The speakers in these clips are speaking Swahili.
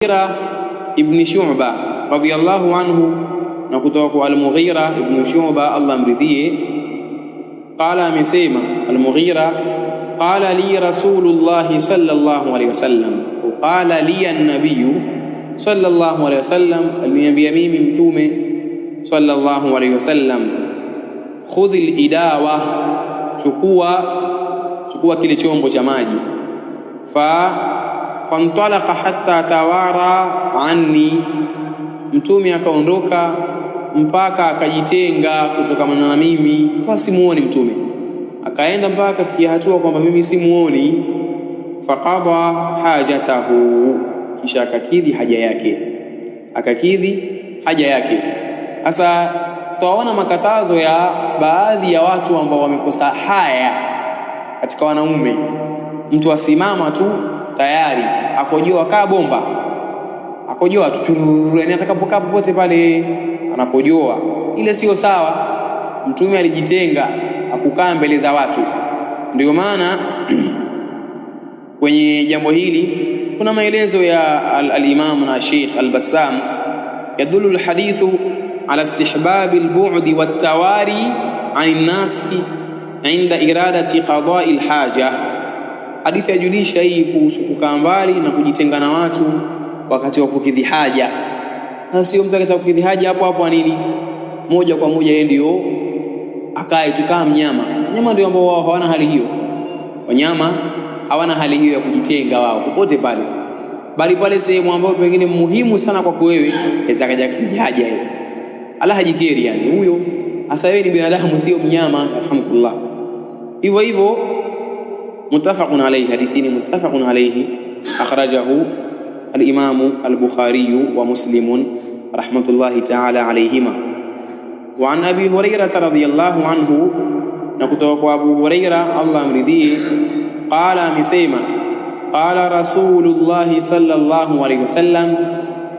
Mughira ibn Shu'ba radiyallahu anhu, na kutoka kwa al-Mughira ibn Shu'ba Allah amridhie, qala, amesema al-Mughira, qala li Rasulullah sallallahu alayhi wasallam, qala li an-nabiy sallallahu alayhi wasallam, aliniambia mimi mtume sallallahu alayhi wasallam, khudh al-idawa, chukua kile chombo cha maji, fantalaqa hatta tawara anni, mtume akaondoka mpaka akajitenga kutokana na mimi, kwa simuoni mtume, akaenda mpaka kufikia hatua kwamba mimi simuoni. Faqada hajatahu, kisha akakidhi haja yake. Sasa tunaona makatazo ya baadhi ya watu ambao wamekosa haya katika wanaume. Mtu asimama tu tayari akojoa kaa bomba, akojoa tu, yani atakapokaa popote pale anakojoa. Ile sio sawa. Mtume alijitenga, akukaa mbele za watu. Ndio maana kwenye jambo hili kuna maelezo ya al-Imam na Sheikh al-Bassam, yadullu al-hadithu ala istihbab al-bu'd wat-tawari 'an an-nas 'inda iradati qada'i al-haja. Hadithi yajulisha hii kuhusu kukaa mbali na kujitenga na watu wakati wa kukidhi haja. Na sio mtu akitaka kukidhi haja hapo nini, moja kwa moja yeye ndio akae tukaa mnyama. Nyama ndio ambao wao hawana hali hiyo. Wanyama hawana hali hiyo ya kujitenga wao popote pale, bali pale sehemu ambayo pengine muhimu sana kwako wewe, aweza kaja kukidhi haja hiyo. Allah hajikeri, yani huyo hasa wewe ni binadamu, sio mnyama. Alhamdulillah. Hivyo muttafaqun alayhi, hadithini muttafaqun alayhi, akhrajahu al-Imam al-Bukhari wa Muslim rahmatullahi ta'ala alayhima. Wa an Abi Hurairah radhiyallahu anhu, na kutoka kwa Abu Hurairah Allah amridhie, qala, amesema qala Rasulullah sallallahu alayhi wasallam,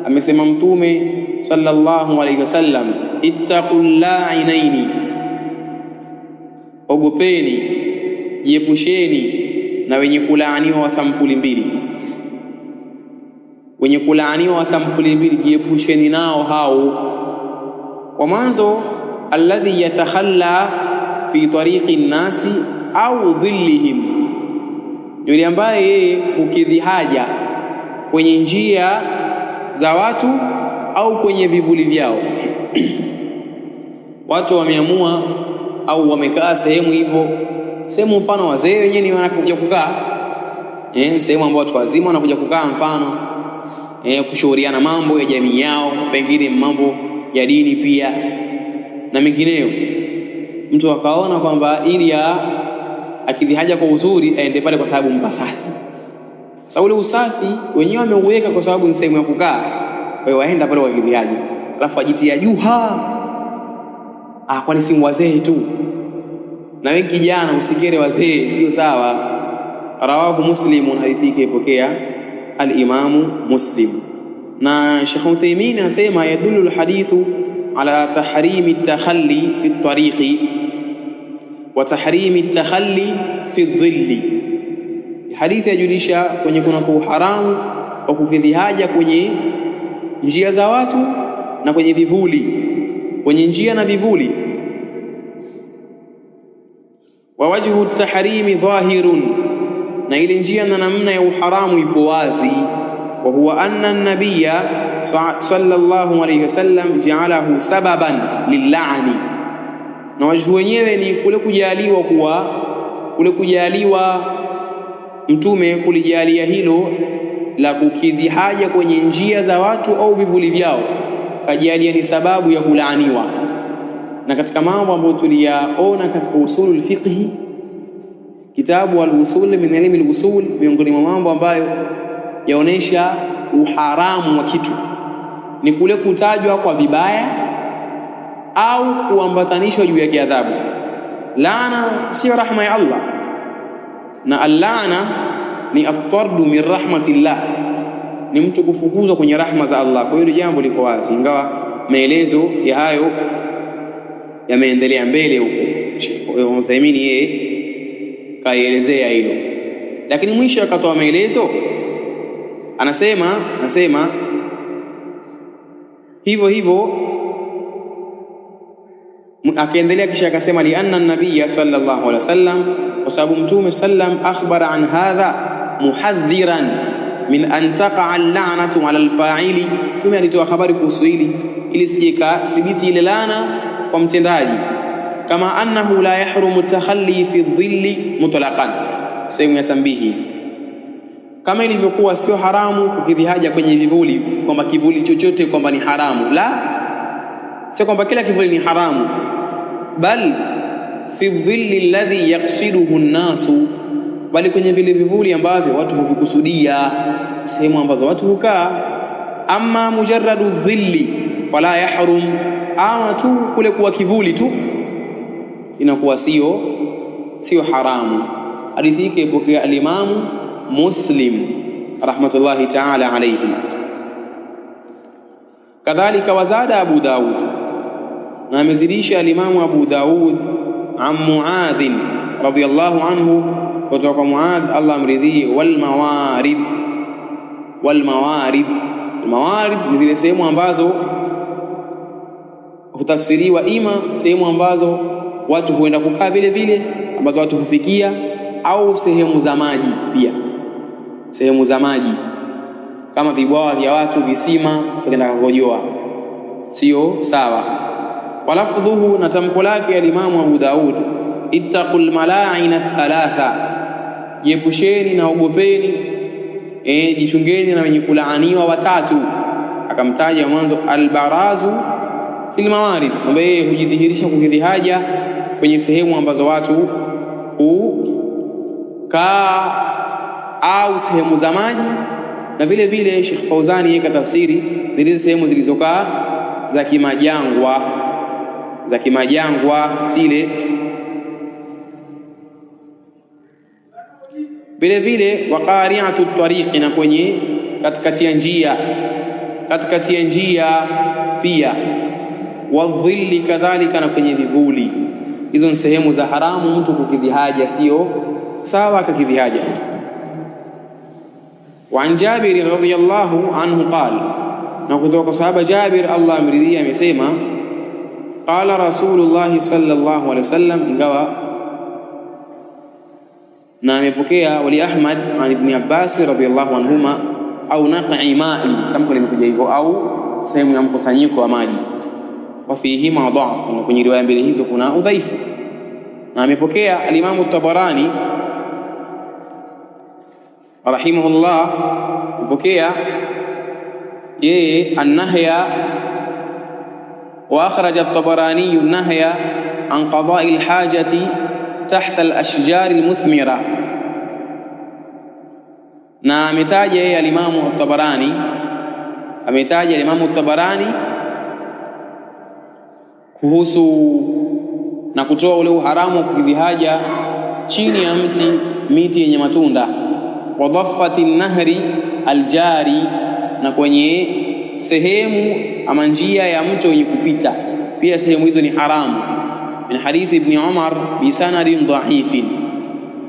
amesema mtume sallallahu alayhi wasallam, ittaqul la'inaini, ogopeni, jiepusheni na wenye kulaaniwa wa sampuli mbili. Wenye kulaaniwa wa sampuli mbili jiepusheni nao hao. Kwa mwanzo, alladhi yatakhalla fi tariqi nnasi au dhillihim, yule ambaye yeye hukidhi haja kwenye njia za watu au kwenye vivuli vyao. Watu wameamua au wamekaa sehemu hivyo, sehemu mfano wazee wenyewe ni wanakuja kukaa, sehemu ambayo watu wazima wanakuja kukaa, mfano kushauriana mambo ya jamii yao, pengine mambo ya dini pia na mengineyo. Mtu akaona kwamba ili akidhi haja kwa uzuri aende pale kwa sababu mpasafi. Sasa ule usafi wenyewe wameuweka kwa sababu ni sehemu ya kukaa, kwa hiyo waenda pale wakidhi haja, alafu ajitia juha, kwani si wazee tu na wengi kijana, usikere wazee, sio sawa. Rawahu Muslim, hadithi ikipokea al-Imam Muslim. Na Sheikh Uthaymeen anasema yadullu al-hadithu ala tahrimi at-takhalli fi at-tariqi wa tahrimi at-takhalli fi adh-dhilli. Hadithi yajulisha kwenye kuna uharamu wa kukidhi haja kwenye njia za watu na kwenye vivuli, kwenye njia na vivuli. Wa wajhu at-tahrimi dhahirun, na ile njia na namna ya uharamu ipo wazi. Wa huwa anna an-nabiyya sallallahu alayhi wasallam ja'alahu sababan lil-la'ni, na wajhu wenyewe ni kule kujaliwa mtume kulijalia hilo la kukidhi haja kwenye njia za watu au vivuli vyao, kajalia ni sababu ya kulaaniwa. Na katika mambo ambayo tuliyaona katika usulul fiqh, kitabu al-usul min ilmi al-usul, miongoni mwa mambo ambayo yaonesha uharamu wa kitu ni kule kutajwa kwa vibaya au kuambatanishwa juu ya adhabu. Laana sio rahma ya Allah, na al-laana ni at-tardu min rahmatillah, ni mtu kufukuzwa kwenye rahma za Allah. Kwa hiyo jambo liko wazi, ingawa maelezo ya hayo yameendelea mbele huko. Uthaymeen yeye kaielezea hilo, lakini mwisho akatoa maelezo Anasema hivyo akaendelea, kisha akasema lianna an-nabiy sallallahu alaihi wasallam, kwa sababu mtume sallam akhbara an hadha muhadhiran min an taqa al-la'natu ala al-fa'ili. Mtume alitoa habari kuhusu hili ili sijeka thibiti ile laana kwa mtendaji. Kama annahu la yahrumu takhalli fi dhilli mutlaqan, sehemu ya tambihi, kama ilivyokuwa sio haramu kukidhi haja kwenye vivuli, kwamba kivuli chochote kwamba ni haramu. La, sio kwamba kila kivuli ni haramu, bal fi dhilli alladhi yaqsiduhu an-nasu, bali kwenye vile vivuli ambavyo watu huvikusudia, sehemu ambazo watu hukaa. Amma mujarradu dhilli fala yahrum, ama tu kule kuwa kivuli tu inakuwa sio haramu. Hadithi hii ipokea al-Imamu Muslim rahmatullahi ta'ala alayhi. Kadhalika wazada Abu Daud, na amezidisha al-Imamu Abu Daud an Muadh radhiyallahu anhu, kutoka kwa Muadh Allah amridhie, wal mawarid ni zile sehemu ambazo hutafsiriwa ima sehemu ambazo watu huenda kukaa vile vile, ambazo watu hufikia, au sehemu za maji pia, sehemu za maji kama vibwawa vya watu, visima, kwenda kukojoa, sio sawa. Walafdhuhu, na tamko lake al-Imamu Abu Daud, ittaqul mala'ina thalatha, jiepusheni na ogopeni, jichungeni na wenye kulaaniwa watatu. Akamtaja mwanzo al-barazu fil mawarid, ambaye hujidhihirisha kukidhi haja kwenye sehemu ambazo watu hukaa au sehemu za maji. Na vile vile Sheikh Fauzani yeka tafsiri zile sehemu zilizokaa za kimajangwa zile. Vile vile waqari'atu tariqi, na kwenye katikati ya njia pia. Wadhilli kadhalika, na kwenye vivuli. Hizo ni sehemu za haramu mtu kukidhi haja, sio sawa akakidhi haja. Wa an Jabir radhiyallahu anhu qala, na kutoka kwa sahaba Jabir Allah amridhie amesema, qala Rasulullah sallallahu alaihi wasallam, ingawa na amepokea wali Ahmad an Ibn Abbas radhiyallahu anhuma, au naqi ma'i, tamko limekuja hivyo, au sehemu ya mkusanyiko wa maji. Wa fihi dha'f, na kwenye riwaya mbili hizo kuna udhaifu. Na amepokea al-Imamu Tabarani rahimahullah, kupokea yeye an-nahya, wa akhraja at-Tabarani an-nahya an qada'i al-hajati tahta al-ashjar al-muthmira. Na ametaja yeye al-Imamu at-Tabarani, kuhusu na kutoa ule uharamu wa kukidhi haja chini ya miti yenye matunda. Wa dhaffati nahri aljari, na kwenye sehemu ama njia ya mto wenye kupita pia, sehemu hizo ni haramu. Min hadithi Ibn Umar bi sanadin dha'ifin,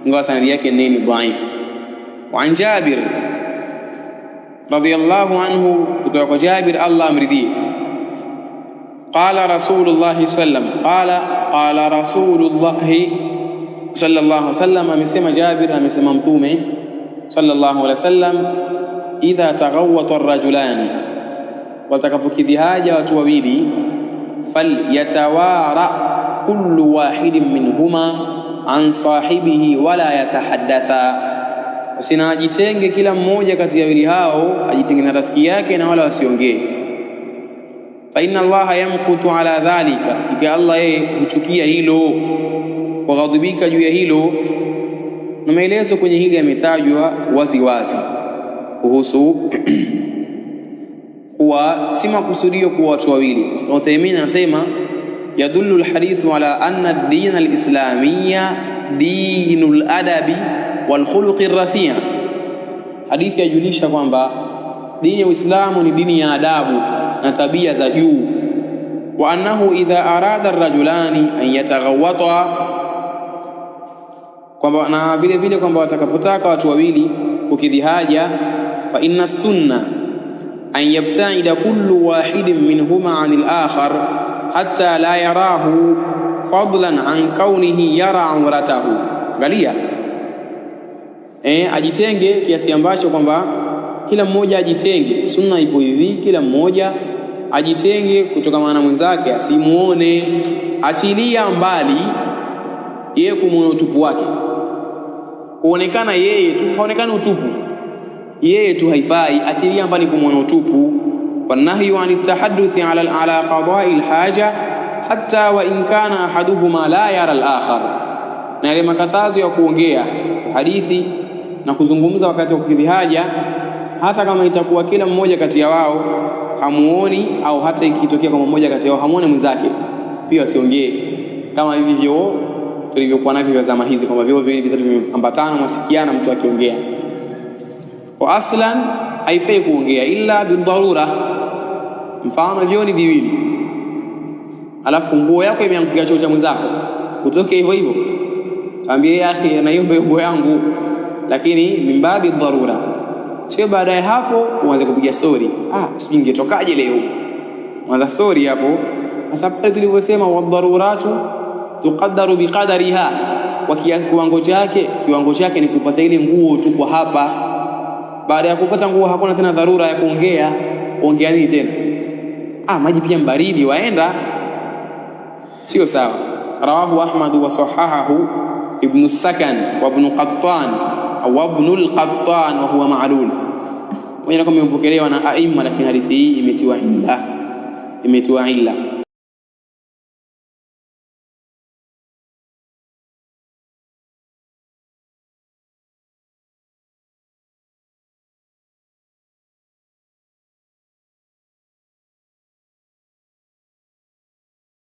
ingawa sanadi yake ni dhaif. Wa an Jabir radhiyallahu anhu, kutoka kwa Jabir Allah amridhie, qala Rasulullah sallallahu alaihi wasallam, amesema Jabir, amesema Mtume sallallahu alaihi wasallam, idha taghawwata ar-rajulani, watakapokidhi haja watu wawili, falyatawara kullu wahidin minhuma an sahibihi wala yatahaddatha, usinajitenge kila mmoja kati ya wawili hao ajitenge na rafiki yake na wala wasiongee. Fa inna Allaha yamkutu ala dhalika, ika Allah yeye huchukia hilo, waghadhibika juu ya hilo. Na maelezo kwenye hili yametajwa wazi kuhusu kuwa si makusudio kuwa watu wawili. Uthaymeen anasema yadullu alhadithu ala anna ad-din al-islamiyya dinul adabi wal khuluqi ar-rafi'. Hadithi yajulisha kwamba dini ya Uislamu ni dini ya adabu na tabia za juu. Wa annahu idha arada ar-rajulani an yataghawwata, kwamba na vile vile kwamba watakapotaka watu wawili kukidhi haja, fa inna sunna an yabta'ida kullu wahidin minhuma 'anil akhar hatta la yarahu fadlan an kaunihi yara awratahu. Angalia, ajitenge kiasi ambacho kwamba kila mmoja ajitenge. Sunna ipo hivi, kila mmoja ajitenge kutokana na mwenzake, asimuone, achilia mbali yeye kumuona utupu wake, kuonekana yeye tu, haonekani utupu yeye tu haifai, achilia mbali kumuona utupu. Wanahyu an tahadduthi ala qada'i alhaja hatta wa in kana ahaduhuma la yara al-akhar, na ile makatazo ya kuongea hadithi na kuzungumza wakati wa kukidhi haja, hata kama itakuwa kila mmoja kati ya wao hamuoni, au hata ikitokea kama mmoja kati yao hamuoni mwenzake, pia asiongee, kama hivi vyo tulivyokuwa navyo vya zama hizi, kwamba vyo viwili vitatu vimeambatana, mwasikiana mtu akiongea. Kwa aslan haifai kuongea illa bidharura. Mfano vyo ni viwili, alafu nguo yako imeangukia choo cha mwenzako, utoke hivyo hivyo ambie ya akhi na hiyo nguo yangu, lakini mimbabi dharura, sio baadaye hapo uanze kupiga story, sijui ingetokaje leo, mwanza story hapo. Sasa pale tulivyosema wadharuratu tuqaddaru biqadariha, kwa kiwango chake ni kupata ile nguo tu kwa hapa. Baada ya kupata nguo hakuna tena dharura ya kuongea nini tena? Maji pia mbaridi waenda, sio sawa. Rawahu Ahmad wa sahahahu Ibn Sakan wa Ibn Qattan au Ibn al-Qattan wa huwa ma'lul. Wengine kama imepokelewa na aima, lakini hadithi hii imetiwa illa.